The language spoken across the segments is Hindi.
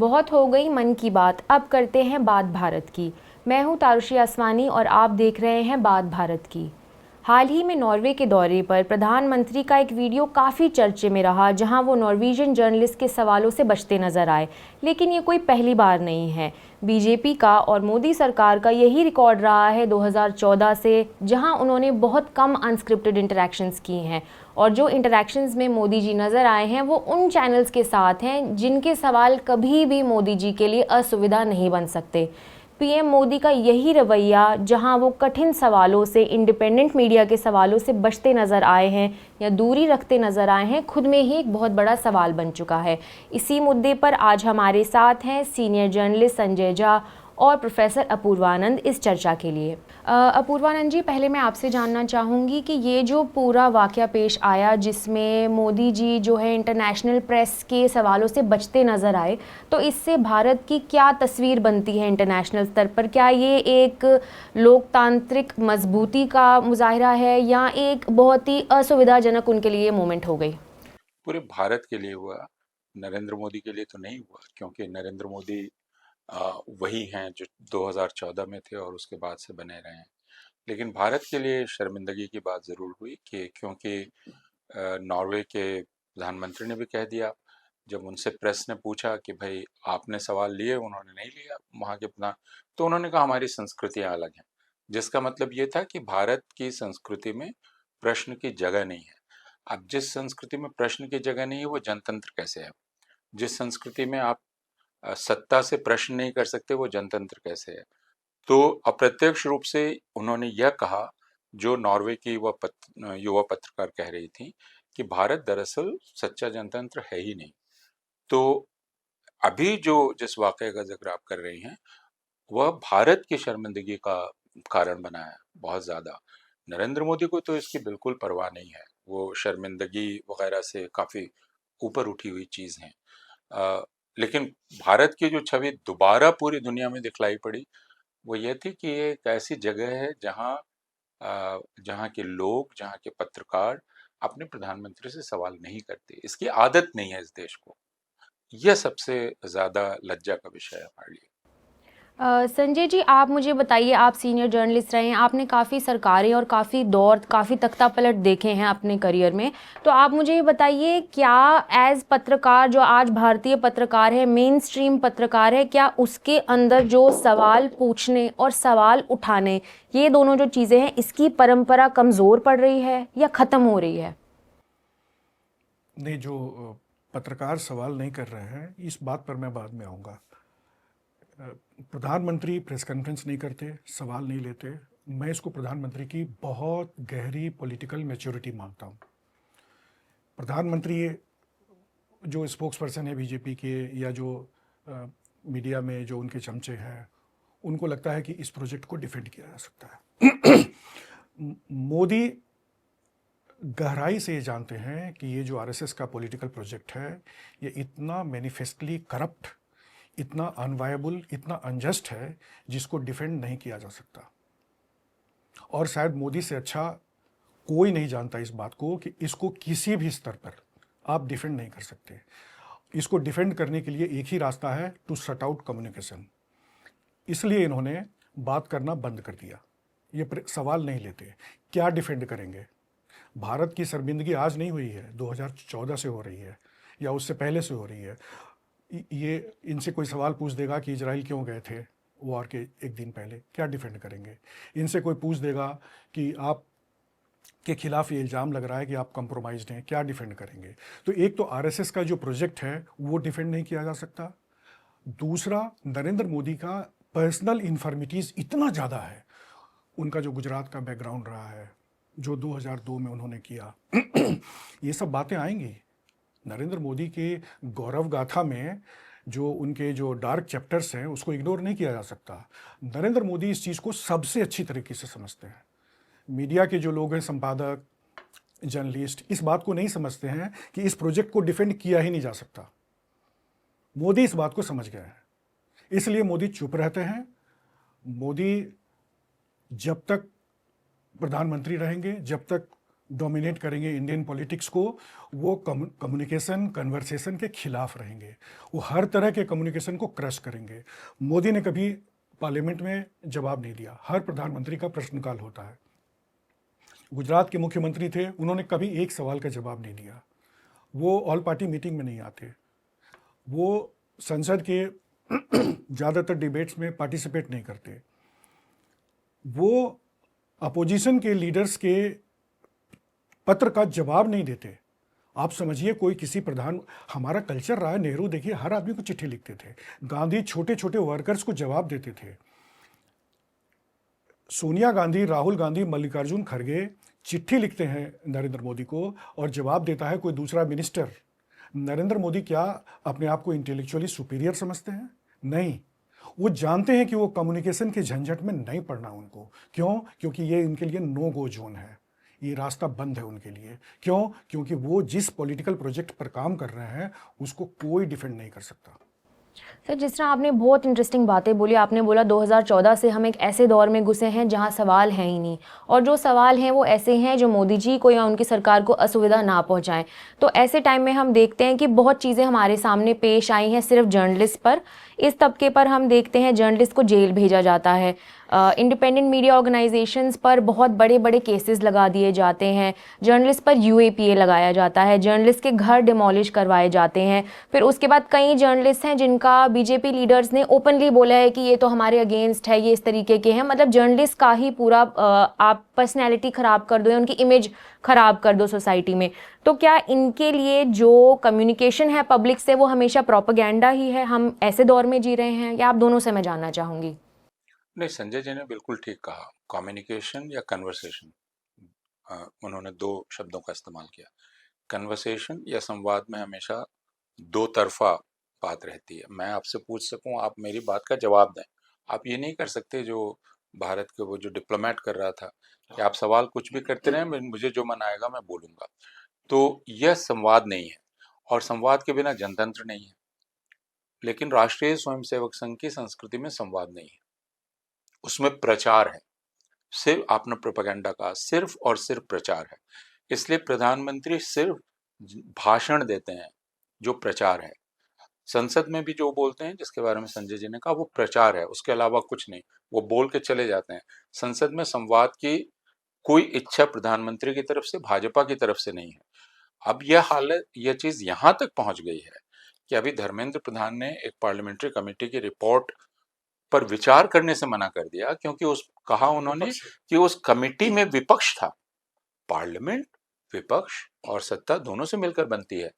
बहुत हो गई मन की बात, अब करते हैं बात भारत की। मैं हूं तारुशी आसवानी और आप देख रहे हैं बात भारत की। हाल ही में नॉर्वे के दौरे पर प्रधानमंत्री का एक वीडियो काफ़ी चर्चे में रहा, जहां वो नॉर्वेजियन जर्नलिस्ट के सवालों से बचते नजर आए। लेकिन ये कोई पहली बार नहीं है। बीजेपी का और मोदी सरकार का यही रिकॉर्ड रहा है 2014 से, जहां उन्होंने बहुत कम अनस्क्रिप्टेड इंटरैक्शंस की हैं। और जो इंटरैक्शंस में मोदी जी नज़र आए हैं वो उन चैनल्स के साथ हैं जिनके सवाल कभी भी मोदी जी के लिए असुविधा नहीं बन सकते। पीएम मोदी का यही रवैया, जहां वो कठिन सवालों से, इंडिपेंडेंट मीडिया के सवालों से बचते नज़र आए हैं या दूरी रखते नज़र आए हैं, खुद में ही एक बहुत बड़ा सवाल बन चुका है। इसी मुद्दे पर आज हमारे साथ हैं सीनियर जर्नलिस्ट संजय झा और प्रोफेसर अपूर्वानंद इस चर्चा के लिए। अपूर्वानंद जी, पहले मैं आपसे जानना चाहूँगी कि ये जो पूरा वाक़या पेश आया जिसमें मोदी जी जो है इंटरनेशनल प्रेस के सवालों से बचते नज़र आए, तो इससे भारत की क्या तस्वीर बनती है इंटरनेशनल स्तर पर? क्या ये एक लोकतांत्रिक मजबूती का मुजाहिरा है या एक बहुत ही असुविधाजनक उनके लिए मोमेंट हो गई? पूरे भारत के लिए हुआ। नरेंद्र मोदी के लिए तो नहीं हुआ, क्योंकि नरेंद्र मोदी वही हैं जो 2014 में थे और उसके बाद से बने रहे हैं। लेकिन भारत के लिए शर्मिंदगी की बात ज़रूर हुई कि क्योंकि नॉर्वे के प्रधानमंत्री ने भी कह दिया, जब उनसे प्रेस ने पूछा कि भाई आपने सवाल लिए, उन्होंने नहीं लिया वहाँ के प्रधान, तो उन्होंने कहा हमारी संस्कृतियाँ अलग हैं। जिसका मतलब ये था कि भारत की संस्कृति में प्रश्न की जगह नहीं है। अब जिस संस्कृति में प्रश्न की जगह नहीं है वो जनतंत्र कैसे है? जिस संस्कृति में आप सत्ता से प्रश्न नहीं कर सकते वो जनतंत्र कैसे है? तो अप्रत्यक्ष रूप से उन्होंने यह कहा, जो नॉर्वे की युवा पत्रकार कह रही थी, कि भारत दरअसल सच्चा जनतंत्र है ही नहीं। तो अभी जो जिस वाक़ये का ज़िक्र आप कर रही हैं, वह भारत की शर्मिंदगी का कारण बना है बहुत ज़्यादा। नरेंद्र मोदी को तो इसकी बिल्कुल परवाह नहीं है। वो शर्मिंदगी वग़ैरह से काफ़ी ऊपर उठी हुई चीज़ हैं। अ, लेकिन भारत की जो छवि दोबारा पूरी दुनिया में दिखलाई पड़ी, वो ये थी कि ये एक ऐसी जगह है जहाँ के लोग, जहाँ के पत्रकार अपने प्रधानमंत्री से सवाल नहीं करते। इसकी आदत नहीं है इस देश को। यह सबसे ज़्यादा लज्जा का विषय है हमारे लिए। संजय जी, आप मुझे बताइए, आप सीनियर जर्नलिस्ट रहे हैं, आपने काफ़ी सरकारें और काफ़ी दौर, काफ़ी तख्तापलट देखे हैं अपने करियर में। तो आप मुझे ये बताइए, क्या एज पत्रकार, जो आज भारतीय पत्रकार है, मेन स्ट्रीम पत्रकार है, क्या उसके अंदर जो सवाल पूछने और सवाल उठाने, ये दोनों जो चीज़ें हैं, इसकी परंपरा कमज़ोर पड़ रही है या ख़त्म हो रही है? नहीं, जो पत्रकार सवाल नहीं कर रहे हैं, इस बात पर मैं बाद में आऊँगा। प्रधानमंत्री प्रेस कॉन्फ्रेंस नहीं करते, सवाल नहीं लेते। मैं इसको प्रधानमंत्री की बहुत गहरी पॉलिटिकल मैच्योरिटी मानता हूँ। प्रधानमंत्री जो स्पोक्स पर्सन है बीजेपी के, या जो मीडिया में जो उनके चमचे हैं, उनको लगता है कि इस प्रोजेक्ट को डिफेंड किया जा सकता है। मोदी गहराई से ये जानते हैं कि ये जो आरएसएस का पॉलिटिकल प्रोजेक्ट है, ये इतना मैनिफेस्टली करप्ट, इतना अनवायबल, इतना अनजस्ट है, जिसको डिफेंड नहीं किया जा सकता। और शायद मोदी से अच्छा कोई नहीं जानता इस बात को कि इसको किसी भी स्तर पर आप डिफेंड नहीं कर सकते। इसको डिफेंड करने के लिए एक ही रास्ता है, टू शट आउट कम्युनिकेशन। इसलिए इन्होंने बात करना बंद कर दिया। ये सवाल नहीं लेते। क्या डिफेंड करेंगे? भारत की शर्मिंदगी आज नहीं हुई है, 2014 से हो रही है, या उससे पहले से हो रही है। ये इनसे कोई सवाल पूछ देगा कि इजराइल क्यों गए थे वॉर के एक दिन पहले, क्या डिफेंड करेंगे? इनसे कोई पूछ देगा कि आप के खिलाफ ये इल्ज़ाम लग रहा है कि आप कंप्रोमाइज्ड हैं, क्या डिफेंड करेंगे? तो एक तो आरएसएस का जो प्रोजेक्ट है वो डिफेंड नहीं किया जा सकता। दूसरा, नरेंद्र मोदी का पर्सनल इन्फॉर्मिटीज़ इतना ज़्यादा है। उनका जो गुजरात का बैकग्राउंड रहा है, जो 2002 में उन्होंने किया, ये सब बातें आएंगी। नरेंद्र मोदी के गौरव गाथा में जो उनके जो डार्क चैप्टर्स हैं, उसको इग्नोर नहीं किया जा सकता। नरेंद्र मोदी इस चीज़ को सबसे अच्छी तरीके से समझते हैं। मीडिया के जो लोग हैं, संपादक, जर्नलिस्ट, इस बात को नहीं समझते हैं कि इस प्रोजेक्ट को डिफेंड किया ही नहीं जा सकता। मोदी इस बात को समझ गए हैं, इसलिए मोदी चुप रहते हैं। मोदी जब तक प्रधानमंत्री रहेंगे, जब तक डोमिनेट करेंगे इंडियन पॉलिटिक्स को, वो कम्युनिकेशन कन्वर्सेशन के खिलाफ रहेंगे, वो हर तरह के कम्युनिकेशन को क्रश करेंगे। मोदी ने कभी पार्लियामेंट में जवाब नहीं दिया, हर प्रधानमंत्री का प्रश्नकाल होता है। गुजरात के मुख्यमंत्री थे, उन्होंने कभी एक सवाल का जवाब नहीं दिया। वो ऑल पार्टी मीटिंग में नहीं आते, वो संसद के ज़्यादातर डिबेट्स में पार्टिसिपेट नहीं करते, वो अपोजिशन के लीडर्स के पत्र का जवाब नहीं देते। आप समझिए कोई किसी प्रधान, हमारा कल्चर रहा है, नेहरू देखिए हर आदमी को चिट्ठी लिखते थे, गांधी छोटे छोटे वर्कर्स को जवाब देते थे, सोनिया गांधी, राहुल गांधी, मल्लिकार्जुन खड़गे चिट्ठी लिखते हैं नरेंद्र मोदी को और जवाब देता है कोई दूसरा मिनिस्टर। नरेंद्र मोदी क्या अपने आप को इंटेलेक्चुअली सुपीरियर समझते हैं? नहीं, वो जानते हैं कि वो कम्युनिकेशन के झंझट में नहीं पड़ना उनको। क्यों? क्योंकि ये इनके लिए नो गो जोन है, ये रास्ता बंद है उनके लिए। क्यों? क्योंकि वो जिस पॉलिटिकल प्रोजेक्ट पर काम कर रहे हैं उसको कोई डिफेंड नहीं कर सकता। सर, जिस तरह आपने बहुत इंटरेस्टिंग बातें बोली, आपने बोला 2014 से हम एक ऐसे दौर में घुसे हैं जहां सवाल हैं ही नहीं, और जो सवाल हैं वो ऐसे हैं जो मोदी जी को या उनकी सरकार को असुविधा ना पहुंचाएं। तो ऐसे टाइम में हम देखते हैं कि बहुत चीज़ें हमारे सामने पेश आई हैं सिर्फ जर्नलिस्ट पर। इस तबके पर हम देखते हैं जर्नलिस्ट को जेल भेजा जाता है, इंडिपेंडेंट मीडिया ऑर्गेनाइजेशंस पर बहुत बड़े बड़े केसेस लगा दिए जाते हैं, जर्नलिस्ट पर यूएपीए लगाया जाता है, जर्नलिस्ट के घर डिमोलिश करवाए जाते हैं। फिर उसके बाद कई जर्नलिस्ट हैं जिनका बीजेपी लीडर्स ने ओपनली बोला है कि ये तो हमारे अगेंस्ट है, ये इस तरीके के हैं, मतलब जर्नलिस्ट का ही पूरा आप पर्सनैलिटी ख़राब कर दो या उनकी इमेज ख़राब कर दो सोसाइटी में। तो क्या इनके लिए जो कम्युनिकेशन है पब्लिक से वो हमेशा प्रोपेगेंडा ही है? हम ऐसे दौर में जी रहे हैं, या आप दोनों से मैं जानना चाहूँगी। नहीं, संजय जी ने बिल्कुल ठीक कहा, कम्युनिकेशन या कन्वर्सेशन, उन्होंने दो शब्दों का इस्तेमाल किया। कन्वर्सेशन या संवाद में हमेशा दो तरफा बात रहती है। मैं आपसे पूछ सकूं, आप मेरी बात का जवाब दें। आप ये नहीं कर सकते जो भारत के वो जो डिप्लोमेट कर रहा था कि आप सवाल कुछ भी करते रहें, मुझे जो मन आएगा मैं बोलूंगा। तो यह संवाद नहीं है, और संवाद के बिना जनतंत्र नहीं है। लेकिन राष्ट्रीय स्वयंसेवक संघ की संस्कृति में संवाद नहीं है, उसमें प्रचार है। सिर्फ आपने प्रोपेगेंडा कहा, सिर्फ और सिर्फ प्रचार है। इसलिए प्रधानमंत्री सिर्फ भाषण देते हैं जो प्रचार है। संसद में भी जो बोलते हैं, जिसके बारे में संजय जी ने कहा, वो प्रचार है, उसके अलावा कुछ नहीं। वो बोल के चले जाते हैं। संसद में संवाद की कोई इच्छा प्रधानमंत्री की तरफ से, भाजपा की तरफ से नहीं है। अब यह हालत, यह चीज यहां तक पहुंच गई है कि अभी धर्मेंद्र प्रधान ने एक पार्लियामेंट्री कमेटी की रिपोर्ट पर विचार करने से मना कर दिया, क्योंकि उस कहा उन्होंने कि उस कमेटी में विपक्ष था। पार्लियामेंट विपक्ष और सत्ता दोनों से मिलकर बनती है,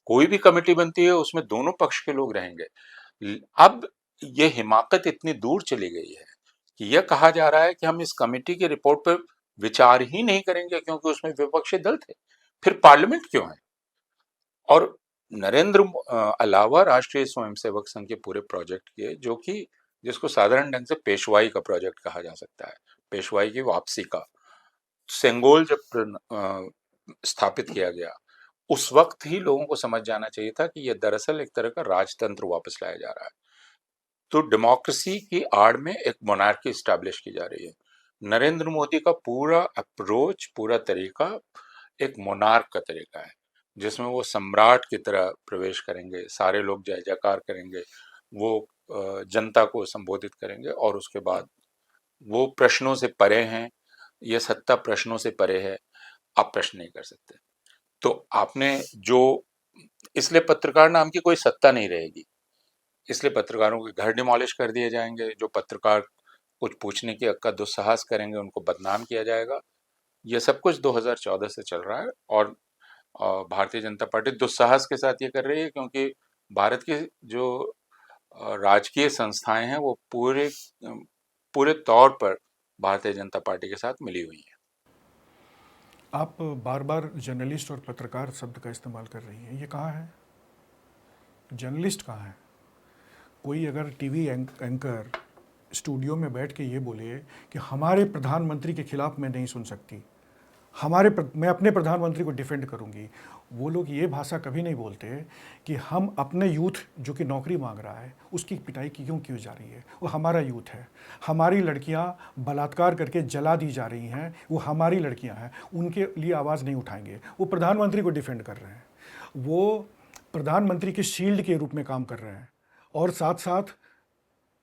कोई भी कमेटी बनती है उसमें दोनों पक्ष के लोग रहेंगे। अब ये हिमाकत इतनी दूर चली गई है कि यह कहा जा रहा है कि हम इस कमेटी की रिपोर्ट पर विचार ही नहीं करेंगे क्योंकि उसमें विपक्षी दल थे। फिर पार्लियामेंट क्यों है? और नरेंद्र अलावा राष्ट्रीय स्वयंसेवक संघ के पूरे प्रोजेक्ट के, जो कि जिसको साधारण ढंग से पेशवाई का प्रोजेक्ट कहा जा सकता है, पेशवाई की वापसी का, सेंगोल जब स्थापित किया गया उस वक्त ही लोगों को समझ जाना चाहिए था कि यह दरअसल एक तरह का राजतंत्र वापस लाया जा रहा है। तो डेमोक्रेसी की आड़ में एक मोनार्की स्टैब्लिश की जा रही है। नरेंद्र मोदी का पूरा अप्रोच, पूरा तरीका एक मोनार्क का तरीका है, जिसमें वो सम्राट की तरह प्रवेश करेंगे, सारे लोग जय जयकार करेंगे, वो जनता को संबोधित करेंगे, और उसके बाद वो प्रश्नों से परे हैं, ये सत्ता प्रश्नों से परे है, आप प्रश्न नहीं कर सकते। तो आपने जो, इसलिए पत्रकार नाम की कोई सत्ता नहीं रहेगी, इसलिए पत्रकारों के घर डिमोलिश कर दिए जाएंगे। जो पत्रकार कुछ पूछने की का दुस्साहस करेंगे उनको बदनाम किया जाएगा। यह सब कुछ 2014 से चल रहा है, और भारतीय जनता पार्टी दुस्साहस के साथ ये कर रही है, क्योंकि भारत की जो राजकीय संस्थाएं हैं वो पूरे तौर पर भारतीय जनता पार्टी के साथ मिली हुई हैं। आप बार बार जर्नलिस्ट और पत्रकार शब्द का इस्तेमाल कर रही हैं, ये कहाँ है? जर्नलिस्ट कहाँ है? कोई अगर टीवी एंकर स्टूडियो में बैठ के ये बोले कि हमारे प्रधानमंत्री के खिलाफ मैं नहीं सुन सकती, मैं अपने प्रधानमंत्री को डिफेंड करूंगी। वो लोग ये भाषा कभी नहीं बोलते कि हम अपने यूथ जो कि नौकरी मांग रहा है उसकी पिटाई क्यों क्यों जा रही है। वो हमारा यूथ है, हमारी लड़कियां बलात्कार करके जला दी जा रही हैं, वो हमारी लड़कियां हैं, उनके लिए आवाज़ नहीं उठाएंगे। वो प्रधानमंत्री को डिफेंड कर रहे हैं, वो प्रधानमंत्री के शील्ड के रूप में काम कर रहे हैं, और साथ साथ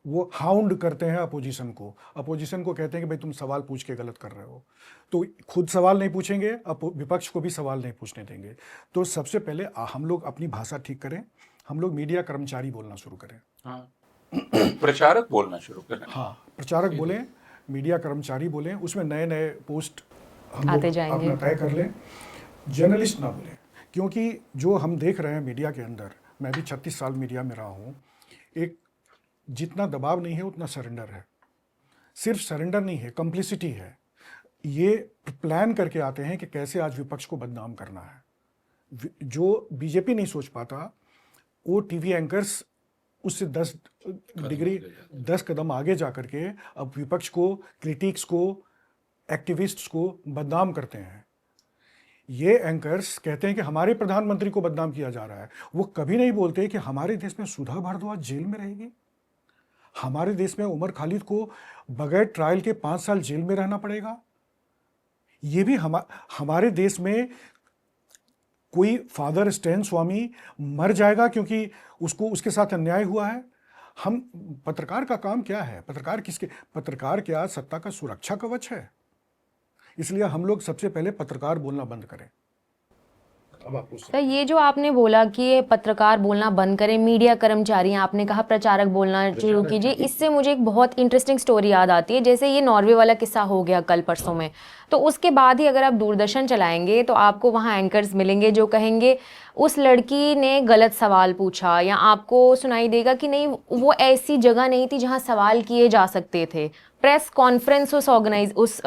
वो हाउंड करते हैं अपोजिशन को कहते हैं कि भाई तुम सवाल पूछ के गलत कर रहे हो। तो खुद सवाल नहीं पूछेंगे, विपक्ष को भी सवाल नहीं पूछने देंगे। तो सबसे पहले हम लोग अपनी भाषा ठीक करें, हम लोग मीडिया कर्मचारी बोलना शुरू करें। हाँ, प्रचारक बोलना शुरू करें। हाँ, प्रचारक बोलें, मीडिया कर्मचारी बोलें, उसमें नए नए पोस्ट हम आते लोग जाएंगे। अपना तय कर लें। जर्नलिस्ट ना बोलें, क्योंकि जो हम देख रहे हैं मीडिया के अंदर, मैं भी 36 साल मीडिया में रहा हूँ, एक जितना दबाव नहीं है उतना सरेंडर है। सिर्फ सरेंडर नहीं है, कंप्लिसिटी है। ये प्लान करके आते हैं कि कैसे आज विपक्ष को बदनाम करना है। जो बीजेपी नहीं सोच पाता, वो टीवी एंकर्स उससे 10 कदम आगे जा करके अब विपक्ष को, क्रिटिक्स को, एक्टिविस्ट्स को बदनाम करते हैं। ये एंकर्स कहते हैं कि हमारे प्रधानमंत्री को बदनाम किया जा रहा है। वो कभी नहीं बोलते कि हमारे देश में सुधा भारद्वाज जेल में रहेगी, हमारे देश में उमर खालिद को बगैर ट्रायल के 5 साल जेल में रहना पड़ेगा। ये भी हमारे देश में कोई फादर स्टैन स्वामी मर जाएगा क्योंकि उसको उसके साथ अन्याय हुआ है। हम पत्रकार का काम क्या है? पत्रकार क्या सत्ता का सुरक्षा कवच है? इसलिए हम लोग सबसे पहले पत्रकार बोलना बंद करें। अब आप तो ये जो आपने बोला कि ये पत्रकार बोलना बंद करें, मीडिया कर्मचारी, आपने कहा प्रचारक बोलना शुरू कीजिए, इससे मुझे एक बहुत इंटरेस्टिंग स्टोरी याद आती है। जैसे ये नॉर्वे वाला किस्सा हो गया कल परसों में, तो उसके बाद ही अगर आप दूरदर्शन चलाएंगे तो आपको वहाँ एंकर्स मिलेंगे जो कहेंगे उस लड़की ने गलत सवाल पूछा, या आपको सुनाई देगा कि नहीं वो ऐसी जगह नहीं थी जहाँ सवाल किए जा सकते थे। प्रेस कॉन्फ्रेंस उस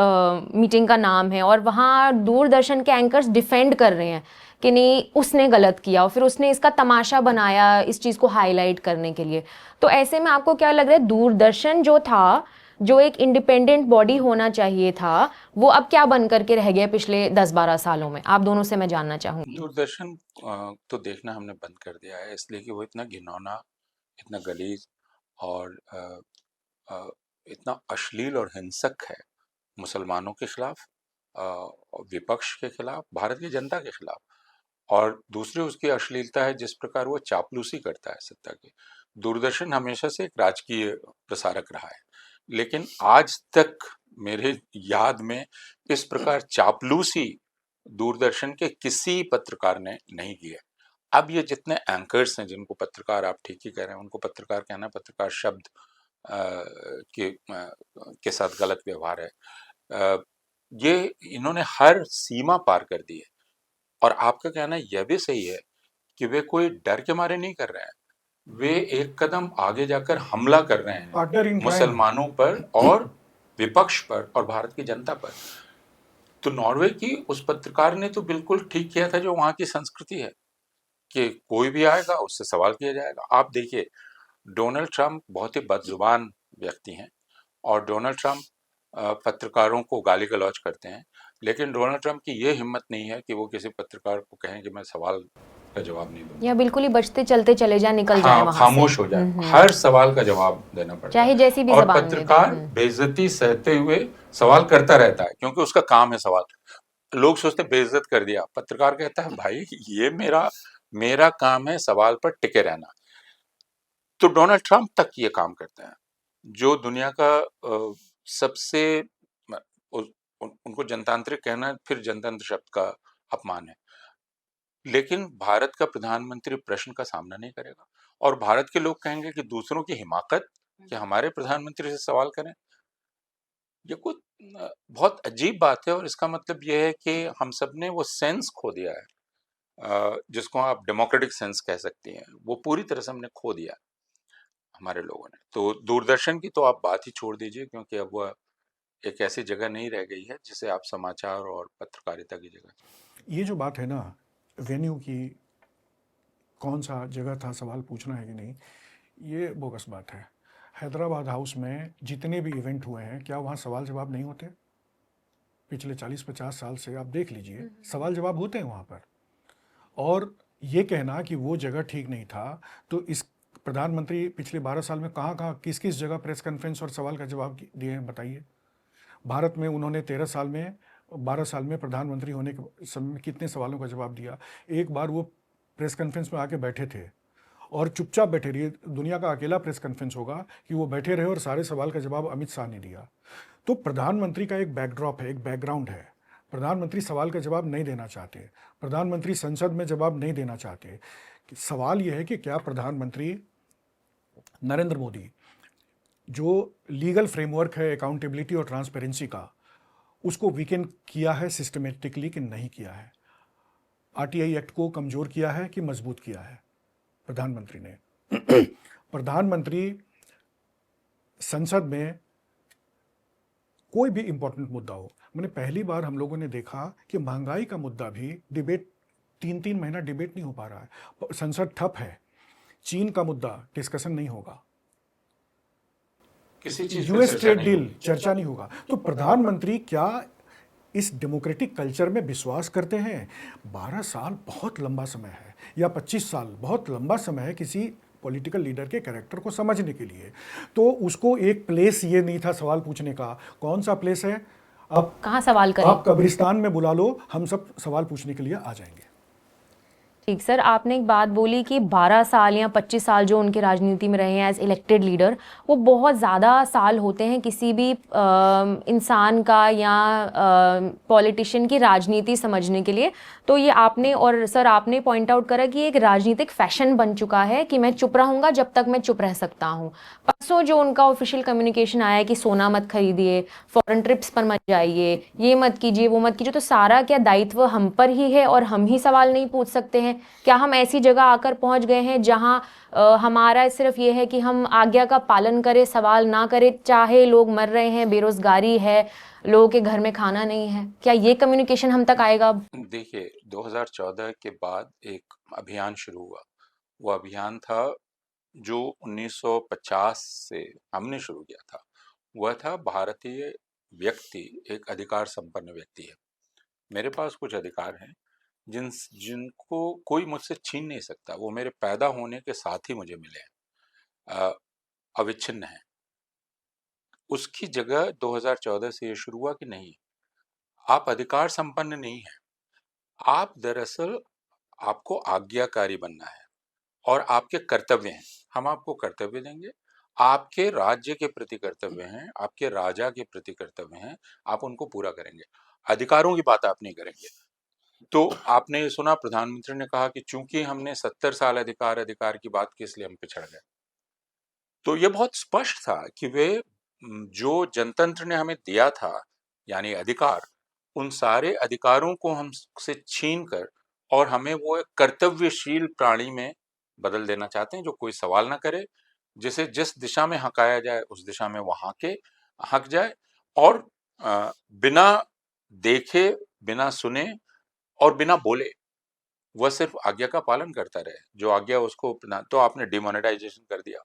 मीटिंग का नाम है, और वहाँ दूरदर्शन के एंकर्स डिफेंड कर रहे हैं कि नहीं उसने गलत किया, और फिर उसने इसका तमाशा बनाया इस चीज़ को हाईलाइट करने के लिए। तो ऐसे में आपको क्या लग रहा है, दूरदर्शन जो था, जो एक इंडिपेंडेंट बॉडी होना चाहिए था, वो अब क्या बन करके रह गया पिछले 10-12 सालों में? आप दोनों से मैं जानना चाहूँगी। दूरदर्शन तो देखना हमने बंद कर दिया है, इसलिए कि वो इतना घिनौना, इतना गलीज और अ, इतना अश्लील और हिंसक है मुसलमानों के खिलाफ, विपक्ष के खिलाफ, भारत की जनता के खिलाफ। और दूसरी उसकी अश्लीलता है जिस प्रकार वो चापलूसी करता है सत्ता की। दूरदर्शन हमेशा से एक राजकीय प्रसारक रहा है, लेकिन आज तक मेरे याद में इस प्रकार चापलूसी दूरदर्शन के किसी पत्रकार ने नहीं की है। अब ये जितने एंकर्स हैं जिनको पत्रकार, आप ठीक ही कह रहे हैं, उनको पत्रकार कहना, पत्रकार शब्द के साथ गलत व्यवहार है। ये इन्होंने हर सीमा पार कर दी है। और आपका कहना यह भी सही है कि वे कोई डर के मारे नहीं कर रहे हैं, वे एक कदम आगे जाकर हमला कर रहे हैं पार्टनर इन क्राइम मुसलमानों पर और विपक्ष पर और भारत की जनता पर। तो नॉर्वे की उस पत्रकार ने तो बिल्कुल ठीक किया था, जो वहां की संस्कृति है कि कोई भी आएगा उससे सवाल किया जाएगा। आप देखिए, डोनाल्ड ट्रंप बहुत ही बदजुबान व्यक्ति हैं, और डोनाल्ड ट्रंप पत्रकारों को गाली गलौज करते हैं, लेकिन डोनाल्ड ट्रंप की ये हिम्मत नहीं है कि वो किसी पत्रकार को कहें कि मैं सवाल का जवाब नहीं दूंगा, या बिल्कुल ही बचते चलते चले जाए, निकल जाए हाँ, वहां से। खामोश हो जाए। हर सवाल का जवाब देना पड़ता चाहे है, जैसी भी और जबान में दे। पत्रकार बेइज्जती सहते हुए सवाल करता रहता है, क्योंकि उसका काम है सवाल। लोग सोचते हैं बेइज्जत कर दिया, पत्रकार कहता है भाई ये मेरा काम है सवाल पर टिके रहना। तो डोनाल्ड ट्रंप तक ये काम करते हैं, जो दुनिया का सबसे उनको जनतांत्रिक कहना फिर जनतंत्र शब्द का अपमान है। लेकिन भारत का प्रधानमंत्री प्रश्न का सामना नहीं करेगा, और भारत के लोग कहेंगे कि दूसरों की हिमाकत कि हमारे प्रधानमंत्री से सवाल करें। ये कुछ बहुत अजीब बात है, और इसका मतलब ये है कि हम सब ने वो सेंस खो दिया है, जिसको आप डेमोक्रेटिक सेंस कह सकती हैं, वो पूरी तरह से हमने खो दिया हमारे लोगों ने। तो दूरदर्शन की तो आप बात ही छोड़ दीजिए, क्योंकि अब वह एक ऐसी जगह नहीं रह गई है जिसे आप समाचार और पत्रकारिता की जगह। ये जो बात है ना, वेन्यू की, कौन सा जगह था सवाल पूछना है कि नहीं, ये बोगस बात है। हैदराबाद हाउस में जितने भी इवेंट हुए हैं, क्या वहाँ सवाल जवाब नहीं होते? पिछले 40-50 साल से आप देख लीजिए, सवाल जवाब होते हैं वहाँ पर। और ये कहना कि वो जगह ठीक नहीं था, तो इस प्रधानमंत्री पिछले 12 साल में कहाँ किस किस जगह प्रेस कॉन्फ्रेंस और सवाल का जवाब दिए हैं बताइए। भारत में उन्होंने 12 साल में प्रधानमंत्री होने के समय में कितने सवालों का जवाब दिया। एक बार वो प्रेस कॉन्फ्रेंस में आके बैठे थे और चुपचाप बैठे रहिए, दुनिया का अकेला प्रेस कॉन्फ्रेंस होगा कि वो बैठे रहे और सारे सवाल का जवाब अमित शाह ने दिया। तो प्रधानमंत्री का एक बैकड्रॉप है, एक बैकग्राउंड है। प्रधानमंत्री सवाल का जवाब नहीं देना चाहते, प्रधानमंत्री संसद में जवाब नहीं देना चाहते। सवाल यह है कि क्या प्रधानमंत्री नरेंद्र मोदी जो लीगल फ्रेमवर्क है अकाउंटेबिलिटी और ट्रांसपेरेंसी का, उसको वीकेंड किया है सिस्टमेटिकली कि नहीं किया है? आरटीआई एक्ट को कमजोर किया है कि मजबूत किया है प्रधानमंत्री ने? प्रधानमंत्री संसद में कोई भी इंपॉर्टेंट मुद्दा हो, मैंने पहली बार हम लोगों ने देखा कि महंगाई का मुद्दा भी डिबेट 3-3 महीना डिबेट नहीं हो पा रहा है, संसद ठप है। चीन का मुद्दा डिस्कशन नहीं होगा, किसी चीज पे यूएस चर्चा ट्रेड नहीं डील होगी। चर्चा नहीं होगा। तो प्रधानमंत्री क्या इस डेमोक्रेटिक कल्चर में विश्वास करते हैं? 12 साल बहुत लंबा समय है, या 25 साल बहुत लंबा समय है किसी पॉलिटिकल लीडर के कैरेक्टर को समझने के लिए। तो उसको एक प्लेस ये नहीं था सवाल पूछने का। कौन सा प्लेस है? आप कहाँ सवाल करें? आप कब्रिस्तान में बुला लो, हम सब सवाल पूछने के लिए आ जाएंगे। ठीक सर, आपने एक बात बोली कि 12 साल या 25 साल जो उनके राजनीति में रहे हैं एज इलेक्टेड लीडर, वो बहुत ज़्यादा साल होते हैं किसी भी इंसान का या पॉलिटिशियन की राजनीति समझने के लिए। तो ये आपने और सर आपने पॉइंट आउट करा कि एक राजनीतिक फैशन बन चुका है कि मैं चुप रहूँगा जब तक मैं चुप रह सकता हूँ। परसों जो उनका ऑफिशियल कम्युनिकेशन आया है कि सोना मत खरीदिए, फॉरेन ट्रिप्स पर मत जाइए, ये मत कीजिए, वो मत कीजिए, तो सारा क्या दायित्व हम पर ही है और हम ही सवाल नहीं पूछ सकते हैं? क्या हम ऐसी जगह आकर पहुंच गए हैं जहां हमारा सिर्फ ये है कि हम आज्ञा का पालन करें, सवाल ना करें, चाहे लोग मर रहे हैं, बेरोजगारी है, लोगों के घर में खाना नहीं है? क्या ये कम्युनिकेशन हम तक आएगा अब? देखिए, 2014 के बाद एक अभियान शुरू हुआ। वो अभियान था जो 1950 से हमने शुरू किया था। वह था भारतीय व्यक्ति एक अधिकार संपन्न व्यक्ति है। मेरे पास कुछ अधिकार हैं जिनको कोई मुझसे छीन नहीं सकता। वो मेरे पैदा होने के साथ ही मुझे मिले हैं, अविच्छिन्न है। उसकी जगह 2014 से ये शुरू हुआ कि नहीं, आप अधिकार संपन्न नहीं हैं, आप दरअसल आपको आज्ञाकारी बनना है और आपके कर्तव्य हैं। हम आपको कर्तव्य देंगे, आपके राज्य के प्रति कर्तव्य हैं, आपके राजा के प्रति कर्तव्य हैं, आप उनको पूरा करेंगे, अधिकारों की बात आप नहीं करेंगे। तो आपने सुना प्रधानमंत्री ने कहा कि चूंकि हमने 70 साल अधिकार अधिकार की बात की इसलिए हम पिछड़ गए। तो ये बहुत स्पष्ट था कि वे जो जनतंत्र ने हमें दिया था, यानी अधिकार, उन सारे अधिकारों को हमसे छीन कर और हमें वो एक कर्तव्यशील प्राणी में बदल देना चाहते हैं जो कोई सवाल ना करे, जिसे जिस दिशा में हकाया जाए उस दिशा में वहां के हक जाए और बिना देखे, बिना सुने और बिना बोले वह सिर्फ आज्ञा का पालन करता रहे। जो आज्ञा उसको तो आपने डिमोनेटाइजेशन कर दिया,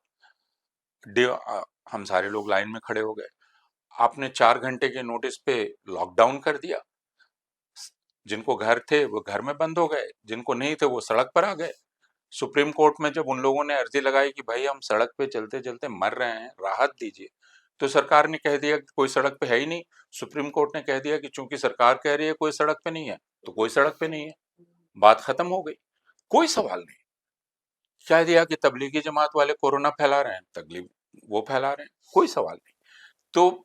हम सारे लोग लाइन में खड़े हो गए। आपने 4 घंटे के नोटिस पे लॉकडाउन कर दिया। जिनको घर थे वो घर में बंद हो गए, जिनको नहीं थे वो सड़क पर आ गए। सुप्रीम कोर्ट में जब उन लोगों ने अर्जी लगाई कि भाई हम सड़क पे चलते चलते मर रहे हैं, राहत दीजिए, तो सरकार ने कह दिया कि कोई सड़क पे है ही नहीं। सुप्रीम कोर्ट ने कह दिया कि चूंकि सरकार कह रही है कोई सड़क पे नहीं है, तो कोई सड़क पे नहीं है, बात खत्म हो गई, कोई सवाल नहीं। कह दिया कि तबलीगी जमात वाले कोरोना फैला रहे हैं, तकलीफ वो फैला रहे हैं, कोई सवाल नहीं। तो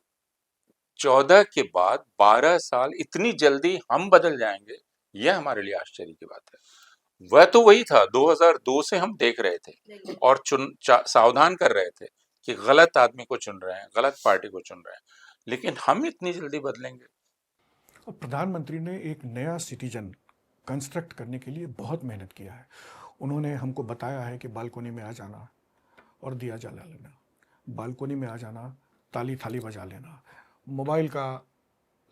14 के बाद 12 साल इतनी जल्दी हम बदल जाएंगे, यह हमारे लिए आश्चर्य की बात है। वह तो वही था 2002 से हम देख रहे थे और सावधान कर रहे थे कि गलत आदमी को चुन रहे हैं, गलत पार्टी को चुन रहे हैं, लेकिन हम इतनी जल्दी बदलेंगे? प्रधानमंत्री ने एक नया सिटीजन कंस्ट्रक्ट करने के लिए बहुत मेहनत किया है। उन्होंने हमको बताया है कि बालकोनी में आ जाना और दिया जला लेना, बालकोनी में आ जाना, ताली थाली बजा लेना, मोबाइल का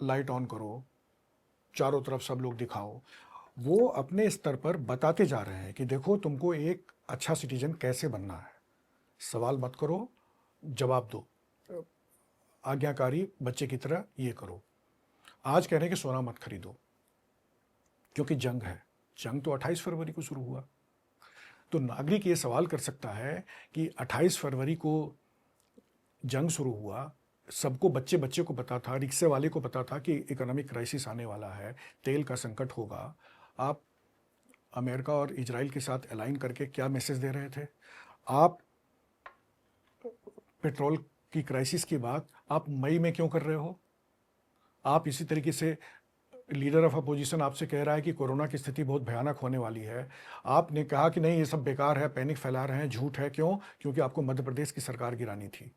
लाइट ऑन करो, चारों तरफ सब लोग दिखाओ। वो अपने स्तर पर बताते जा रहे हैं कि देखो तुमको एक अच्छा सिटीजन कैसे बनना है। सवाल मत करो, जवाब दो, आज्ञाकारी बच्चे की तरह ये करो। आज कह रहे हैं कि सोना मत खरीदो क्योंकि जंग है। जंग तो 28 फरवरी को शुरू हुआ। तो नागरिक ये सवाल कर सकता है कि 28 फरवरी को जंग शुरू हुआ, सबको, बच्चे बच्चे को पता था, रिक्शे वाले को पता था कि इकोनॉमिक क्राइसिस आने वाला है, तेल का संकट होगा। आप अमेरिका और इजराइल के साथ अलाइन करके क्या मैसेज दे रहे थे? आप पेट्रोल की क्राइसिस की बात आप मई में क्यों कर रहे हो? आप इसी तरीके से, लीडर ऑफ अपोजिशन आपसे कह रहा है कि कोरोना की स्थिति बहुत भयानक होने वाली है, आपने कहा कि नहीं ये सब बेकार है, पैनिक फैला रहे हैं, झूठ है। क्यों? क्योंकि आपको मध्य प्रदेश की सरकार गिरानी थी।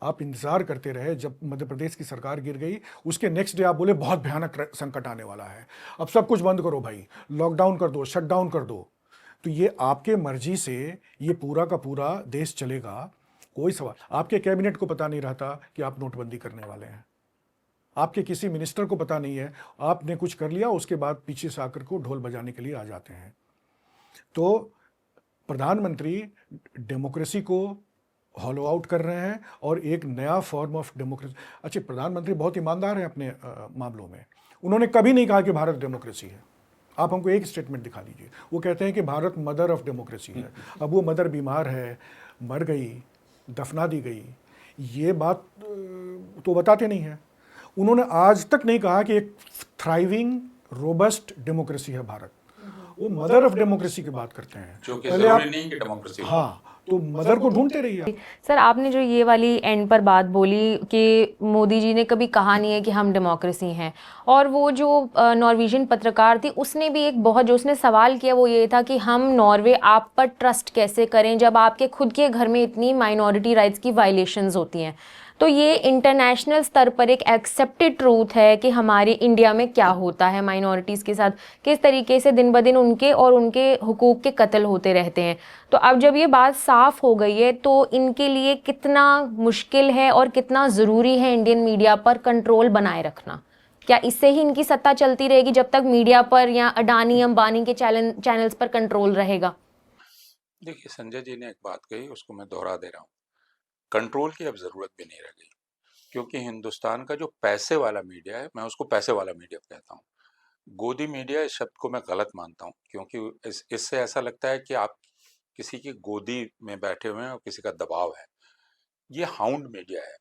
आप इंतजार करते रहे, जब मध्य प्रदेश की सरकार गिर गई उसके नेक्स्ट डे आप बोले बहुत भयानक संकट आने वाला है, अब सब कुछ बंद करो भाई, लॉकडाउन कर दो, शटडाउन कर दो। तो ये आपके मर्जी से ये पूरा का पूरा देश चलेगा, कोई सवाल। आपके कैबिनेट को पता नहीं रहता कि आप नोटबंदी करने वाले हैं, आपके किसी मिनिस्टर को पता नहीं है, आपने कुछ कर लिया उसके बाद पीछे से आकर को ढोल बजाने के लिए आ जाते हैं। तो प्रधानमंत्री डेमोक्रेसी को हॉलो आउट कर रहे हैं और एक नया फॉर्म ऑफ डेमोक्रेसी। अच्छा, प्रधानमंत्री बहुत ईमानदार हैं अपने मामलों में, उन्होंने कभी नहीं कहा कि भारत डेमोक्रेसी है। आप हमको एक स्टेटमेंट दिखा दीजिए। वो कहते हैं कि भारत मदर ऑफ डेमोक्रेसी है। अब वो मदर बीमार है, मर गई, दफना दी गई, ये बात तो बताते नहीं है। उन्होंने आज तक नहीं कहा कि एक थ्राइविंग रोबस्ट डेमोक्रेसी है भारत। वो मदर ऑफ डेमोक्रेसी की बात करते हैं। जो कि पहले आप, जरूरी नहीं कि डेमोक्रेसी हो। हाँ, तो मदर को ढूंढते रहिए आप। सर आपने जो ये वाली एंड पर बात बोली कि मोदी जी ने कभी कहा नहीं है कि हम डेमोक्रेसी हैं, और वो जो नॉर्वेजियन पत्रकार थी उसने भी एक बहुत जो उसने सवाल किया वो ये था कि हम नॉर्वे आप पर ट्रस्ट कैसे करें जब आपके खुद के घर में इतनी माइनॉरिटी राइट्स की वायलेशंस होती हैं। तो ये इंटरनेशनल स्तर पर एक एक्सेप्टेड ट्रूथ है कि हमारे इंडिया में क्या होता है माइनॉरिटीज़ के साथ, किस तरीके से दिन ब दिन उनके और उनके हुकूक के कत्ल होते रहते हैं। तो अब जब ये बात साफ हो गई है तो इनके लिए कितना मुश्किल है और कितना ज़रूरी है इंडियन मीडिया पर कंट्रोल बनाए रखना? क्या इससे ही इनकी सत्ता चलती रहेगी जब तक मीडिया पर या अडानी अंबानी के चैनल्स पर कंट्रोल रहेगा? देखिए, संजय जी ने एक बात कही, उसको मैं दोहरा दे रहा हूँ। कंट्रोल की अब जरूरत भी नहीं रह गई, क्योंकि हिंदुस्तान का जो पैसे वाला मीडिया है, मैं उसको पैसे वाला मीडिया कहता हूँ। गोदी मीडिया इस शब्द को मैं गलत मानता हूँ, क्योंकि इससे ऐसा लगता है कि आप किसी की गोदी में बैठे हुए हैं और किसी का दबाव है। ये हाउंड मीडिया है,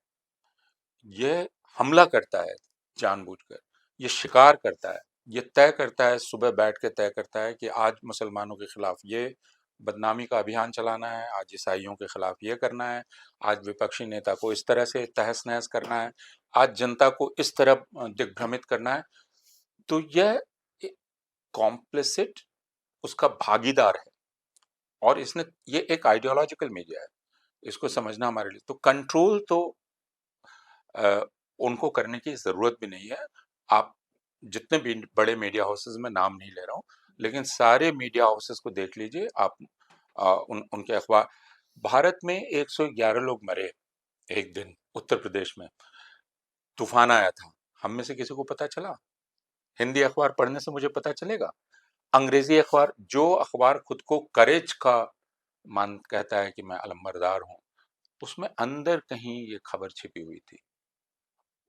ये हमला करता है जानबूझकर, ये शिकार करता है, ये तय करता है, सुबह बैठ के तय करता है कि आज मुसलमानों के खिलाफ ये बदनामी का अभियान चलाना है, आज ईसाइयों के खिलाफ ये करना है, आज विपक्षी नेता को इस तरह से तहस नहस करना है, आज जनता को इस तरह दिग्भ्रमित करना है। तो यह कॉम्प्लिसिट, उसका भागीदार है, और इसने, ये एक आइडियोलॉजिकल मीडिया है, इसको समझना हमारे लिए। तो कंट्रोल तो उनको करने की ज़रूरत भी नहीं है। आप जितने भी बड़े मीडिया हाउसेस, में नाम नहीं ले रहा हूँ, लेकिन सारे मीडिया हाउसेस को देख लीजिए आप, उनके अखबार। भारत में 111 लोग मरे एक दिन उत्तर प्रदेश में, तूफान आया था, हम में से किसी को पता चला? हिंदी अखबार पढ़ने से मुझे पता चलेगा? अंग्रेजी अखबार, जो अखबार खुद को करेज का मान कहता है कि मैं अलंबरदार हूं, उसमें अंदर कहीं ये खबर छिपी हुई थी।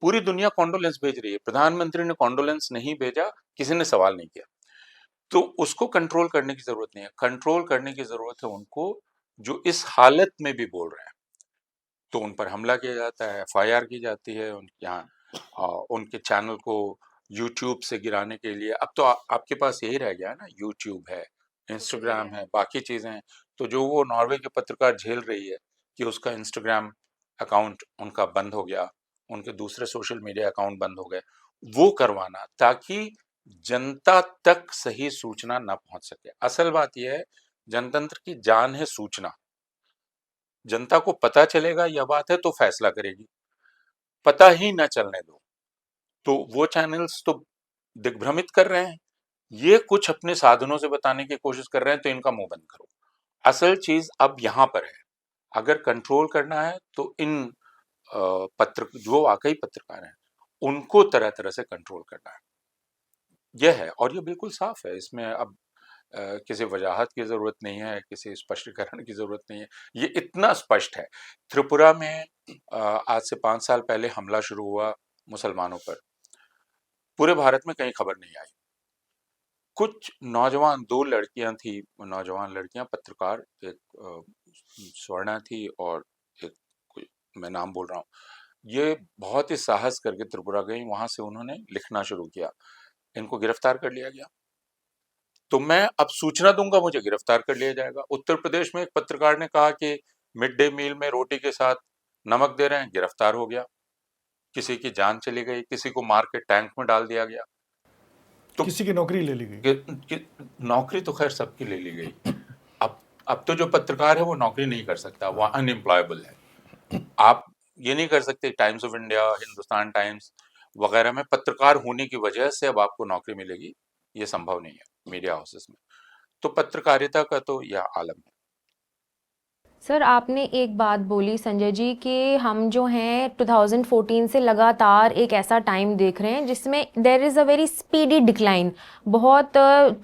पूरी दुनिया कॉन्डोलेंस भेज रही है, प्रधानमंत्री ने कॉन्डोलेंस नहीं भेजा, किसी ने सवाल नहीं किया। तो उसको कंट्रोल करने की जरूरत नहीं है। कंट्रोल करने की जरूरत है उनको जो इस हालत में भी बोल रहे हैं, तो उन पर हमला किया जाता है, एफआईआर की जाती है, उनके यहाँ उनके चैनल को यूट्यूब से गिराने के लिए। अब तो आपके पास यही रह गया है ना, यूट्यूब है, इंस्टाग्राम है, बाकी चीजें हैं। तो जो वो नॉर्वे की पत्रकार झेल रही है कि उसका इंस्टाग्राम अकाउंट उनका बंद हो गया, उनके दूसरे सोशल मीडिया अकाउंट बंद हो गए, वो करवाना ताकि जनता तक सही सूचना ना पहुंच सके। असल बात यह है, जनतंत्र की जान है सूचना। जनता को पता चलेगा यह बात है तो फैसला करेगी, पता ही ना चलने दो तो वो चैनल्स तो दिग्भ्रमित कर रहे हैं, ये कुछ अपने साधनों से बताने की कोशिश कर रहे हैं, तो इनका मुंह बंद करो। असल चीज अब यहां पर है, अगर कंट्रोल करना है तो इन पत्र जो वाकई पत्रकार हैं उनको तरह तरह से कंट्रोल करना है। यह है, और ये बिल्कुल साफ है, इसमें अब किसी वजाहत की जरूरत नहीं है, किसी स्पष्टीकरण की जरूरत नहीं है, ये इतना स्पष्ट है। त्रिपुरा में आज से 5 साल पहले हमला शुरू हुआ मुसलमानों पर, पूरे भारत में कहीं खबर नहीं आई। कुछ नौजवान 2 लड़कियां थी, नौजवान लड़कियां पत्रकार, एक स्वर्णा थी और एक कोई, मैं नाम बोल रहा हूँ, ये बहुत ही साहस करके त्रिपुरा गई, वहां से उन्होंने लिखना शुरू किया, इनको गिरफ्तार कर लिया गया। तो मैं अब सूचना दूंगा, मुझे गिरफ्तार कर लिया जाएगा। उत्तर प्रदेश में एक पत्रकार ने कहा कि मिड डे मील में रोटी के साथ नमक दे रहे हैं, गिरफ्तार हो गया। किसी की जान चली गई, किसी को मार के टैंक में डाल दिया गया। तो किसी की नौकरी ले ली गई। नौकरी तो खैर सबकी ले ली गई। अब तो जो पत्रकार है वो नौकरी नहीं कर सकता, वो अनएम्प्लॉयबल है। आप ये नहीं कर सकते times of India, Hindustan times वगैरह में पत्रकार होने की वजह से अब आपको नौकरी मिलेगी, ये संभव नहीं है मीडिया हाउसेस में। तो पत्रकारिता का तो यह आलम है। सर, आपने एक बात बोली संजय जी कि हम जो हैं 2014 से लगातार एक ऐसा टाइम देख रहे हैं जिसमें there is a very speedy decline. बहुत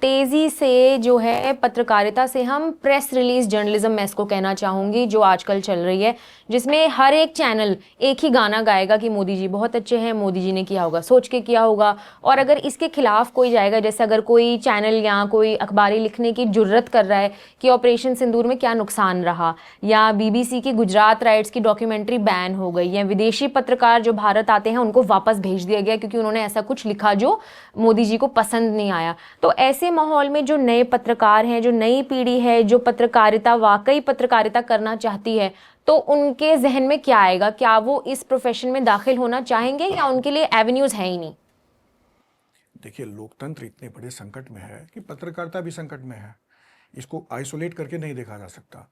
तेज़ी से जो है पत्रकारिता से हम प्रेस रिलीज जर्नलिज्म, मैं इसको कहना चाहूँगी, जो आजकल चल रही है, जिसमें हर एक चैनल एक ही गाना गाएगा कि मोदी जी बहुत अच्छे हैं, मोदी जी ने किया होगा, सोच के किया होगा। और अगर इसके खिलाफ कोई जाएगा, जैसे अगर कोई चैनल या कोई अखबारी लिखने की जुर्रत कर रहा है कि ऑपरेशन सिंदूर में क्या नुकसान रहा, या बीबीसी की गुजरात राइट्स की डॉक्यूमेंट्री बैन हो गई, या विदेशी पत्रकार जो भारत आते हैं उनको वापस भेज दिया गया क्योंकि उन्होंने ऐसा कुछ लिखा जो मोदी जी को पसंद नहीं आया। तो ऐसे माहौल में जो नए पत्रकार हैं, जो नई पीढ़ी है, जो पत्रकारिता वाकई पत्रकारिता करना चाहती है, तो उनके जहन में क्या आएगा? क्या वो इस प्रोफेशन में दाखिल होना चाहेंगे या उनके लिए एवेन्यूज है ही नहीं? देखिए, लोकतंत्र इतने बड़े संकट में है कि पत्रकारिता भी संकट में है। इसको आइसोलेट करके नहीं देखा जा सकता।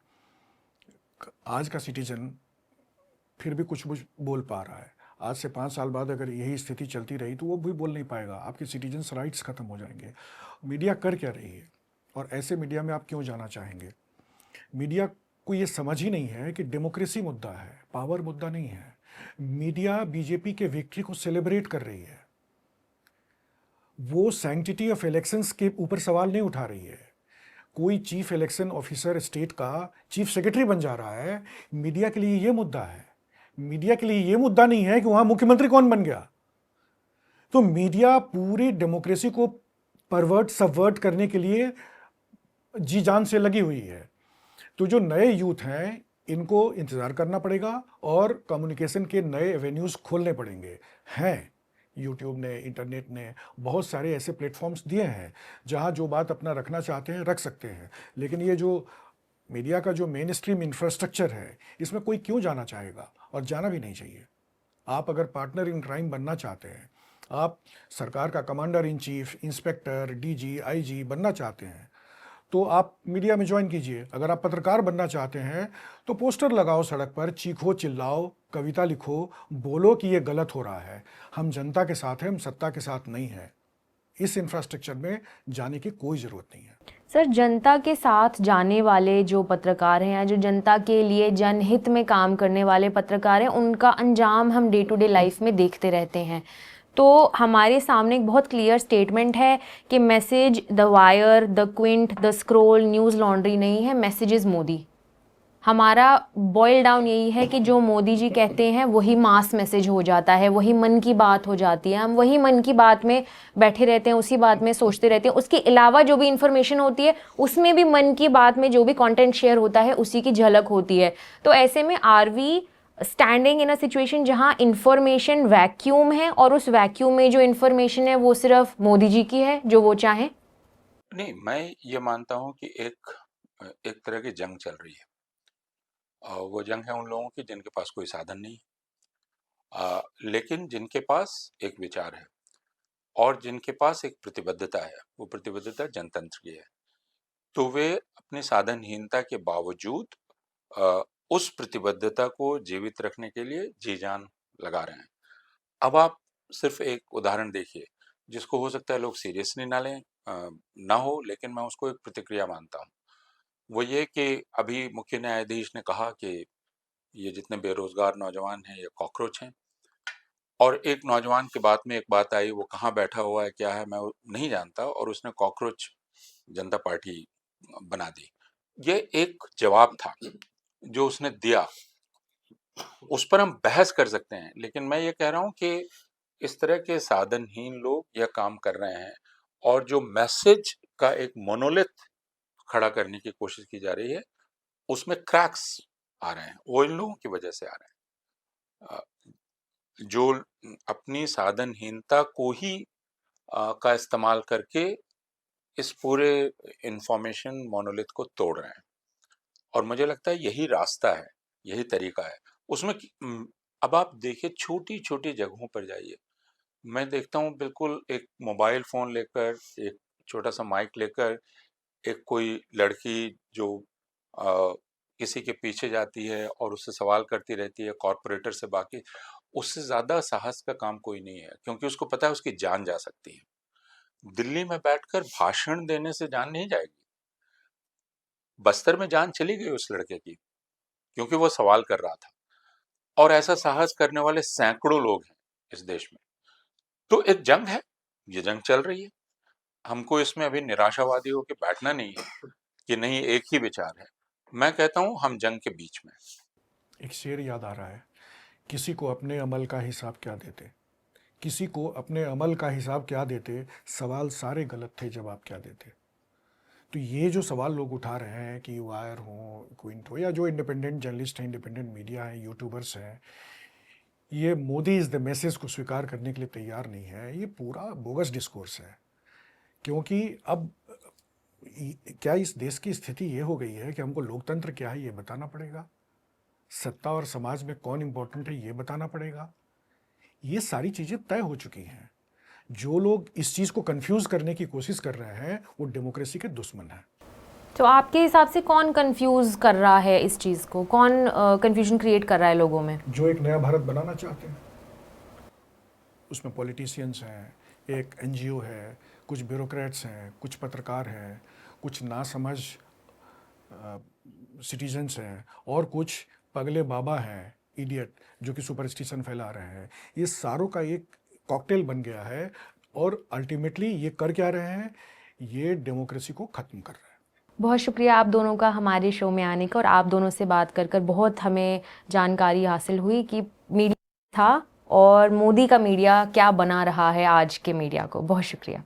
आज का सिटीजन फिर भी कुछ कुछ बोल पा रहा है। आज से 5 साल बाद अगर यही स्थिति चलती रही तो वो भी बोल नहीं पाएगा। आपके सिटीजन्स राइट्स खत्म हो जाएंगे। मीडिया कर क्या रही है और ऐसे मीडिया में आप क्यों जाना चाहेंगे? मीडिया को ये समझ ही नहीं है कि डेमोक्रेसी मुद्दा है, पावर मुद्दा नहीं है। मीडिया बीजेपी के विक्ट्री को सेलिब्रेट कर रही है। वो सैंक्टिटी ऑफ इलेक्शंस के ऊपर सवाल नहीं उठा रही है। कोई चीफ इलेक्शन ऑफिसर स्टेट का चीफ सेक्रेटरी बन जा रहा है, मीडिया के लिए ये मुद्दा है। मीडिया के लिए ये मुद्दा नहीं है कि वहां मुख्यमंत्री कौन बन गया। तो मीडिया पूरी डेमोक्रेसी को परवर्ट सबवर्ट करने के लिए जी जान से लगी हुई है। तो जो नए यूथ हैं इनको इंतज़ार करना पड़ेगा और कम्युनिकेशन के नए एवेन्यूज़ खोलने पड़ेंगे। हैं, यूट्यूब ने, इंटरनेट ने बहुत सारे ऐसे प्लेटफॉर्म्स दिए हैं जहां जो बात अपना रखना चाहते हैं रख सकते हैं। लेकिन ये जो मीडिया का जो मेन स्ट्रीम इंफ्रास्ट्रक्चर है, इसमें कोई क्यों जाना चाहेगा और जाना भी नहीं चाहिए। आप अगर पार्टनर इन क्राइम बनना चाहते हैं, आप सरकार का commander in chief, inspector, DG, IG बनना चाहते हैं, तो आप मीडिया में ज्वाइन कीजिए। अगर आप पत्रकार बनना चाहते हैं तो पोस्टर लगाओ, सड़क पर चीखो, चिल्लाओ, कविता लिखो, बोलो कि ये गलत हो रहा है। हम जनता के साथ हैं, हम सत्ता के साथ नहीं हैं। इस इंफ्रास्ट्रक्चर में जाने की कोई ज़रूरत नहीं है। सर, जनता के साथ जाने वाले जो पत्रकार हैं या जो जनता के लिए जनहित में काम करने वाले पत्रकार हैं, उनका अंजाम हम डे टू डे लाइफ में देखते रहते हैं। तो हमारे सामने एक बहुत क्लियर स्टेटमेंट है कि message the wire, the Quint, the scroll, news laundry नहीं है, मैसेज इज़ मोदी। हमारा बॉयल डाउन यही है कि जो मोदी जी कहते हैं वही मास मैसेज हो जाता है, वही मन की बात हो जाती है। हम वही मन की बात में बैठे रहते हैं, उसी बात में सोचते रहते हैं। उसके अलावा जो भी इन्फॉर्मेशन होती है उसमें भी मन की बात में जो भी कंटेंट शेयर होता है उसी की झलक होती है। तो ऐसे में are we standing in a situation जहां इंफॉर्मेशन वैक्यूम है और उस वैक्यूम में जो इंफॉर्मेशन है वो सिर्फ मोदी जी की है जो वो चाहें? नहीं, मैं ये मानता हूं कि एक तरह की जंग चल रही है। वो जंग है उन लोगों की जिनके पास कोई साधन नहीं, लेकिन जिनके पास एक विचार है और जिनके पास एक प्रतिबद्धता है। वो प्रतिबद्धता जनतंत्र की है। तो वे अपनी साधनहीनता के बावजूद अ, उस प्रतिबद्धता को जीवित रखने के लिए जी जान लगा रहे हैं। अब आप सिर्फ एक उदाहरण देखिए जिसको हो सकता है लोग सीरियसली ना लें, ना हो, लेकिन मैं उसको एक प्रतिक्रिया मानता हूँ। वो ये कि अभी मुख्य न्यायाधीश ने कहा कि ये जितने बेरोजगार नौजवान हैं ये कॉकरोच हैं। और एक नौजवान की बात में एक बात आई, वो कहाँ बैठा हुआ है क्या है मैं नहीं जानता, और उसने कॉकरोच जनता पार्टी बना दी। ये एक जवाब था जो उसने दिया, उस पर हम बहस कर सकते हैं, लेकिन मैं ये कह रहा हूं कि इस तरह के साधनहीन लोग यह काम कर रहे हैं, और जो मैसेज का एक मोनोलिथ खड़ा करने की कोशिश की जा रही है, उसमें क्रैक्स आ रहे हैं, वो इन लोगों की वजह से आ रहे हैं, जो अपनी साधनहीनता को ही का इस्तेमाल करके इस पूरे इंफॉर्मेशन मोनोलिथ को तोड़ रहे हैं। और मुझे लगता है यही रास्ता है, यही तरीका है उसमें अब आप देखिए, छोटी छोटी जगहों पर जाइए, मैं देखता हूँ बिल्कुल एक मोबाइल फोन लेकर, एक छोटा सा माइक लेकर, एक कोई लड़की जो आ, किसी के पीछे जाती है और उससे सवाल करती रहती है, कॉरपोरेटर से, बाकी उससे ज्यादा साहस का काम कोई नहीं है, क्योंकि उसको पता है उसकी जान जा सकती है। दिल्ली में बैठकर भाषण देने से जान नहीं जाएगी। बस्तर में जान चली गई उस लड़के की, क्योंकि वो सवाल कर रहा था। और ऐसा साहस करने वाले सैकड़ों लोग हैं इस देश में। तो एक जंग है, ये जंग चल रही है। हमको इसमें अभी निराशावादी होकर बैठना नहीं है कि नहीं एक ही विचार है। मैं कहता हूं हम जंग के बीच में। एक शेर याद आ रहा है, किसी को अपने अमल का हिसाब क्या देते, किसी को अपने अमल का हिसाब क्या देते, सवाल सारे गलत थे, जवाब क्या देते। तो ये जो सवाल लोग उठा रहे हैं कि वायर हो, क्विंट हो, या जो इंडिपेंडेंट जर्नलिस्ट हैं, इंडिपेंडेंट मीडिया हैं, यूट्यूबर्स हैं, ये मोदी इज़ द मैसेज को स्वीकार करने के लिए तैयार नहीं है। ये पूरा बोगस डिस्कोर्स है। क्योंकि अब क्या इस देश की स्थिति ये हो गई है कि हमको लोकतंत्र क्या है ये बताना पड़ेगा, सत्ता और समाज में कौन इम्पोर्टेंट है ये बताना पड़ेगा। ये सारी चीज़ें तय हो चुकी हैं। जो लोग इस चीज़ को कंफ्यूज करने की कोशिश कर रहे हैं वो डेमोक्रेसी के दुश्मन हैं। तो आपके हिसाब से कौन कंफ्यूज कर रहा है इस चीज़ को, कौन कंफ्यूजन क्रिएट कर रहा है लोगों में? जो एक नया भारत बनाना चाहते हैं, उसमें पॉलिटिशियंस हैं, एक एनजीओ है, कुछ ब्यूरोक्रेट्स हैं, कुछ पत्रकार हैं, कुछ नासमझ सिटीजन्स हैं, और कुछ पगले बाबा हैं, इडियट, जो कि सुपरस्टिशन फैला रहे हैं। ये सारों का एक कॉकटेल बन गया है, और अल्टीमेटली ये कर क्या रहे हैं, ये डेमोक्रेसी को ख़त्म कर रहे हैं। बहुत शुक्रिया आप दोनों का हमारे शो में आने का, और आप दोनों से बात कर कर बहुत हमें जानकारी हासिल हुई कि मीडिया था और मोदी का मीडिया क्या बना रहा है आज के मीडिया को। बहुत शुक्रिया।